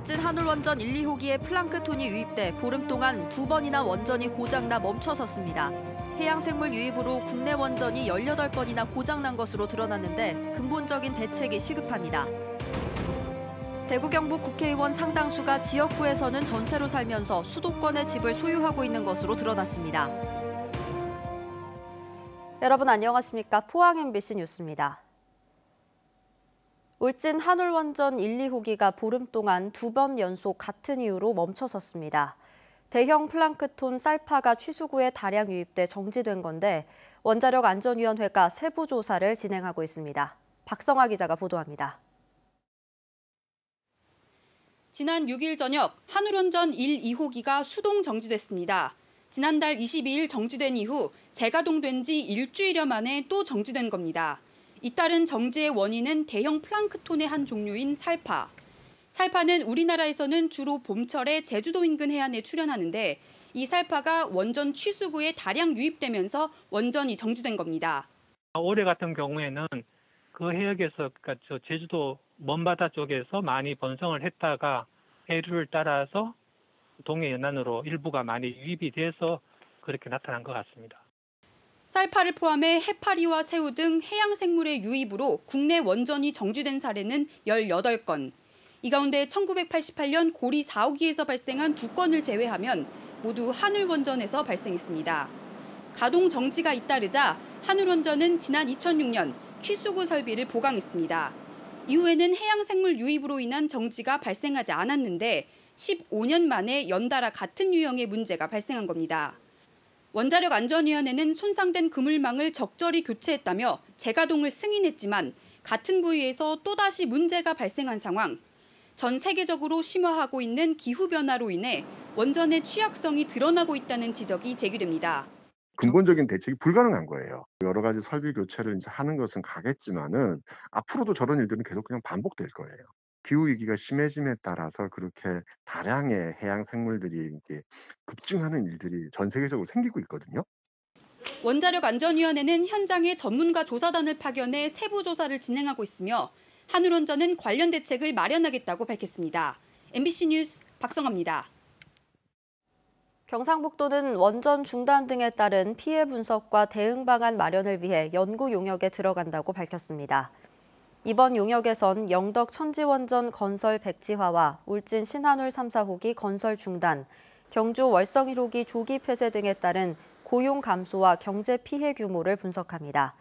울진 한울원전 1, 2호기에 플랑크톤이 유입돼 보름 동안 2번이나 원전이 고장나 멈춰섰습니다. 해양생물 유입으로 국내 원전이 18번이나 고장난 것으로 드러났는데 근본적인 대책이 시급합니다. 대구 경북 국회의원 상당수가 지역구에서는 전세로 살면서 수도권의 집을 소유하고 있는 것으로 드러났습니다. 여러분 안녕하십니까? 포항 MBC 뉴스입니다. 울진 한울원전 1, 2호기가 보름 동안 2번 연속 같은 이유로 멈춰섰습니다. 대형 플랑크톤 쌀파가 취수구에 다량 유입돼 정지된 건데 원자력안전위원회가 세부 조사를 진행하고 있습니다. 박성아 기자가 보도합니다. 지난 6일 저녁 한울원전 1, 2호기가 수동 정지됐습니다. 지난달 22일 정지된 이후 재가동된 지 일주일여 만에 또 정지된 겁니다. 잇따른 정지의 원인은 대형 플랑크톤의 한 종류인 살파. 살파는 우리나라에서는 주로 봄철에 제주도 인근 해안에 출현하는데 이 살파가 원전 취수구에 다량 유입되면서 원전이 정지된 겁니다. 올해 같은 경우에는 그 해역에서 그러니까 제주도 먼바다 쪽에서 많이 번성을 했다가 해류를 따라서 동해 연안으로 일부가 많이 유입이 돼서 그렇게 나타난 것 같습니다. 쌀파를 포함해 해파리와 새우 등 해양생물의 유입으로 국내 원전이 정지된 사례는 18건. 이 가운데 1988년 고리 4호기에서 발생한 2건을 제외하면 모두 한울원전에서 발생했습니다. 가동 정지가 잇따르자 한울원전은 지난 2006년 취수구 설비를 보강했습니다. 이후에는 해양생물 유입으로 인한 정지가 발생하지 않았는데 15년 만에 연달아 같은 유형의 문제가 발생한 겁니다. 원자력안전위원회는 손상된 그물망을 적절히 교체했다며 재가동을 승인했지만 같은 부위에서 또다시 문제가 발생한 상황, 전 세계적으로 심화하고 있는 기후변화로 인해 원전의 취약성이 드러나고 있다는 지적이 제기됩니다. 근본적인 대책이 불가능한 거예요. 여러 가지 설비 교체를 이제 하는 것은 가겠지만은 앞으로도 저런 일들은 계속 그냥 반복될 거예요. 기후위기가 심해짐에 따라서 그렇게 다량의 해양 생물들이 이제 급증하는 일들이 전 세계적으로 생기고 있거든요. 원자력안전위원회는 현장에 전문가 조사단을 파견해 세부 조사를 진행하고 있으며 한울원전은 관련 대책을 마련하겠다고 밝혔습니다. MBC 뉴스 박성아입니다. 경상북도는 원전 중단 등에 따른 피해 분석과 대응 방안 마련을 위해 연구 용역에 들어간다고 밝혔습니다. 이번 용역에선 영덕 천지원전 건설 백지화와 울진 신한울 3, 4호기 건설 중단, 경주 월성 1호기 조기 폐쇄 등에 따른 고용 감소와 경제 피해 규모를 분석합니다.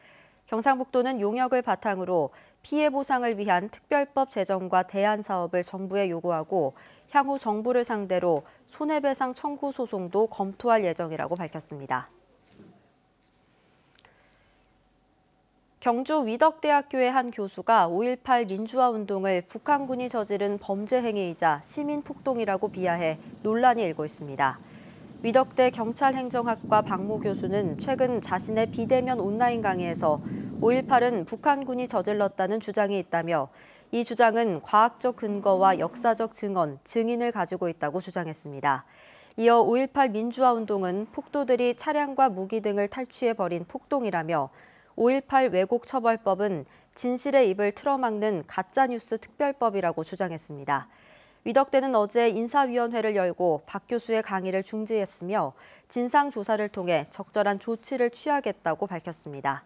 경상북도는 용역을 바탕으로 피해 보상을 위한 특별법 제정과 대안 사업을 정부에 요구하고 향후 정부를 상대로 손해배상 청구 소송도 검토할 예정이라고 밝혔습니다. 경주 위덕대학교의 한 교수가 5.18 민주화 운동을 북한군이 저지른 범죄 행위이자 시민 폭동이라고 비하해 논란이 일고 있습니다. 위덕대 경찰행정학과 박모 교수는 최근 자신의 비대면 온라인 강의에서 5.18은 북한군이 저질렀다는 주장이 있다며 이 주장은 과학적 근거와 역사적 증언, 증인을 가지고 있다고 주장했습니다. 이어 5.18 민주화 운동은 폭도들이 차량과 무기 등을 탈취해 벌인 폭동이라며 5.18 왜곡처벌법은 진실의 입을 틀어막는 가짜뉴스 특별법이라고 주장했습니다. 위덕대는 어제 인사위원회를 열고 박 교수의 강의를 중지했으며 진상조사를 통해 적절한 조치를 취하겠다고 밝혔습니다.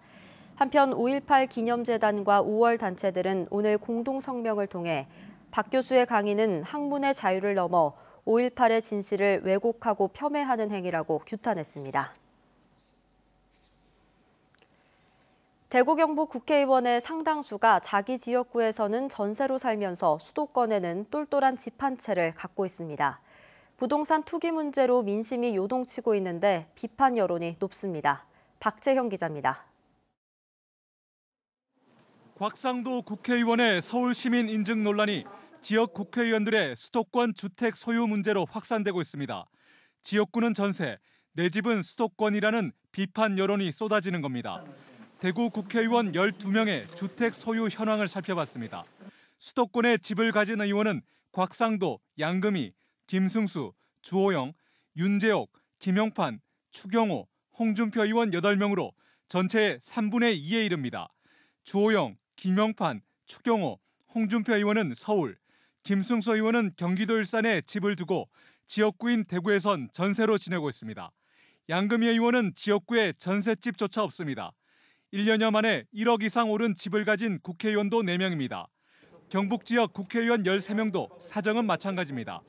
한편 5.18 기념재단과 5월 단체들은 오늘 공동성명을 통해 박 교수의 강의는 학문의 자유를 넘어 5.18의 진실을 왜곡하고 폄훼하는 행위라고 규탄했습니다. 대구 경북 국회의원의 상당수가 자기 지역구에서는 전세로 살면서 수도권에는 똘똘한 집 한 채를 갖고 있습니다. 부동산 투기 문제로 민심이 요동치고 있는데 비판 여론이 높습니다. 박재형 기자입니다. 곽상도 국회의원의 서울시민 인증 논란이 지역 국회의원들의 수도권 주택 소유 문제로 확산되고 있습니다. 지역구는 전세, 내 집은 수도권이라는 비판 여론이 쏟아지는 겁니다. 대구 국회의원 12명의 주택 소유 현황을 살펴봤습니다. 수도권에 집을 가진 의원은 곽상도, 양금희, 김승수, 주호영, 윤재옥, 김영판, 추경호, 홍준표 의원 8명으로 전체의 3분의 2에 이릅니다. 주호영, 김영판, 추경호, 홍준표 의원은 서울, 김승수 의원은 경기도 일산에 집을 두고 지역구인 대구에선 전세로 지내고 있습니다. 양금희 의원은 지역구에 전셋집조차 없습니다. 1년여 만에 1억 이상 오른 집을 가진 국회의원도 4명입니다. 경북 지역 국회의원 13명도 사정은 마찬가지입니다.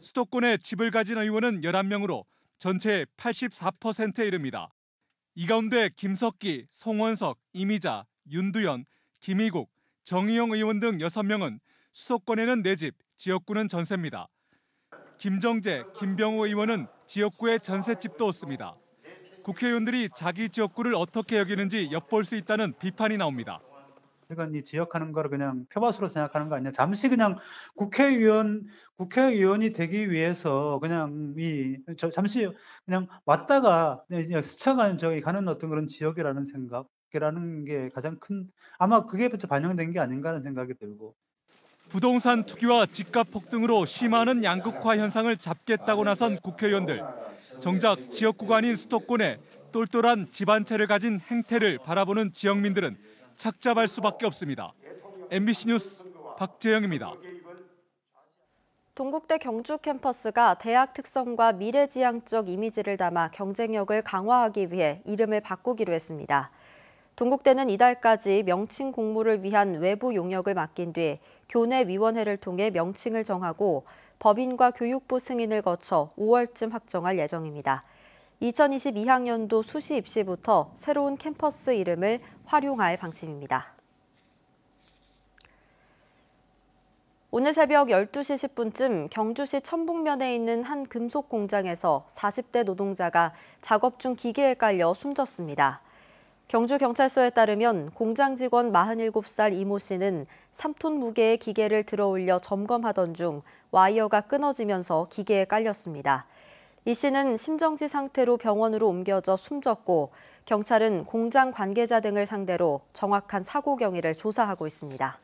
수도권에 집을 가진 의원은 11명으로 전체의 84%에 이릅니다. 이 가운데 김석기, 송원석, 이미자, 윤두현, 김희국, 정의용 의원 등 6명은 수도권에는 4집, 지역구는 전세입니다. 김정재, 김병호 의원은 지역구에 전셋집도 없습니다. 국회의원들이 자기 지역구를 어떻게 여기는지 엿볼 수 있다는 비판이 나옵니다. 그러니까 이 지역하는 거를 그냥 표밭으로 생각하는 거 아니냐. 잠시 그냥 국회의원이 되기 위해서 그냥 잠시 그냥 왔다가 스쳐가는 저기 가는 어떤 그런 지역이라는 생각이라는 게 가장 큰, 아마 그게 반영된 게 아닌가 하는 생각이 들고. 부동산 투기와 집값 폭등으로 심화하는 양극화 현상을 잡겠다고 나선 국회의원들. 정작 지역구가 아닌 수도권에 똘똘한 집 한 채를 가진 행태를 바라보는 지역민들은 착잡할 수밖에 없습니다. MBC 뉴스 박재영입니다. 동국대 경주 캠퍼스가 대학 특성과 미래지향적 이미지를 담아 경쟁력을 강화하기 위해 이름을 바꾸기로 했습니다. 동국대는 이달까지 명칭 공모를 위한 외부 용역을 맡긴 뒤 교내위원회를 통해 명칭을 정하고 법인과 교육부 승인을 거쳐 5월쯤 확정할 예정입니다. 2022학년도 수시 입시부터 새로운 캠퍼스 이름을 활용할 방침입니다. 오늘 새벽 12시 10분쯤 경주시 천북면에 있는 한 금속 공장에서 40대 노동자가 작업 중 기계에 깔려 숨졌습니다. 경주경찰서에 따르면 공장 직원 47살 이모 씨는 3톤 무게의 기계를 들어올려 점검하던 중 와이어가 끊어지면서 기계에 깔렸습니다. 이 씨는 심정지 상태로 병원으로 옮겨져 숨졌고 경찰은 공장 관계자 등을 상대로 정확한 사고 경위를 조사하고 있습니다.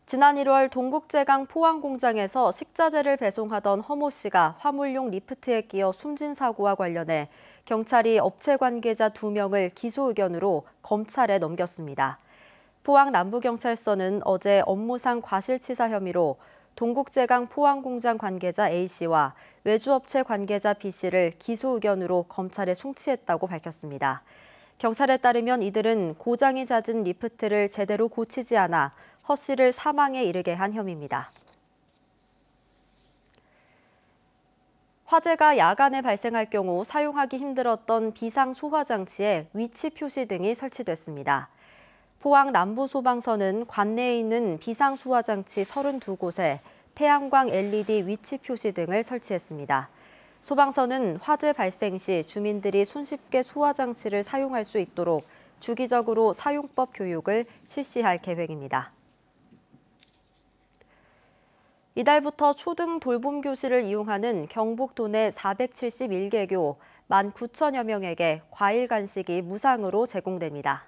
지난 1월 동국제강 포항공장에서 식자재를 배송하던 허모 씨가 화물용 리프트에 끼어 숨진 사고와 관련해 경찰이 업체 관계자 2명을 기소 의견으로 검찰에 넘겼습니다. 포항 남부경찰서는 어제 업무상 과실치사 혐의로 동국제강 포항공장 관계자 A씨와 외주업체 관계자 B씨를 기소 의견으로 검찰에 송치했다고 밝혔습니다. 경찰에 따르면 이들은 고장이 잦은 리프트를 제대로 고치지 않아 허 씨를 사망에 이르게 한 혐의입니다. 화재가 야간에 발생할 경우 사용하기 힘들었던 비상소화장치에 위치 표시 등이 설치됐습니다. 포항 남부소방서는 관내에 있는 비상소화장치 32곳에 태양광 LED 위치 표시 등을 설치했습니다. 소방서는 화재 발생 시 주민들이 손쉽게 소화장치를 사용할 수 있도록 주기적으로 사용법 교육을 실시할 계획입니다. 이달부터 초등 돌봄 교실을 이용하는 경북 도내 471개교 19,000여 명에게 과일 간식이 무상으로 제공됩니다.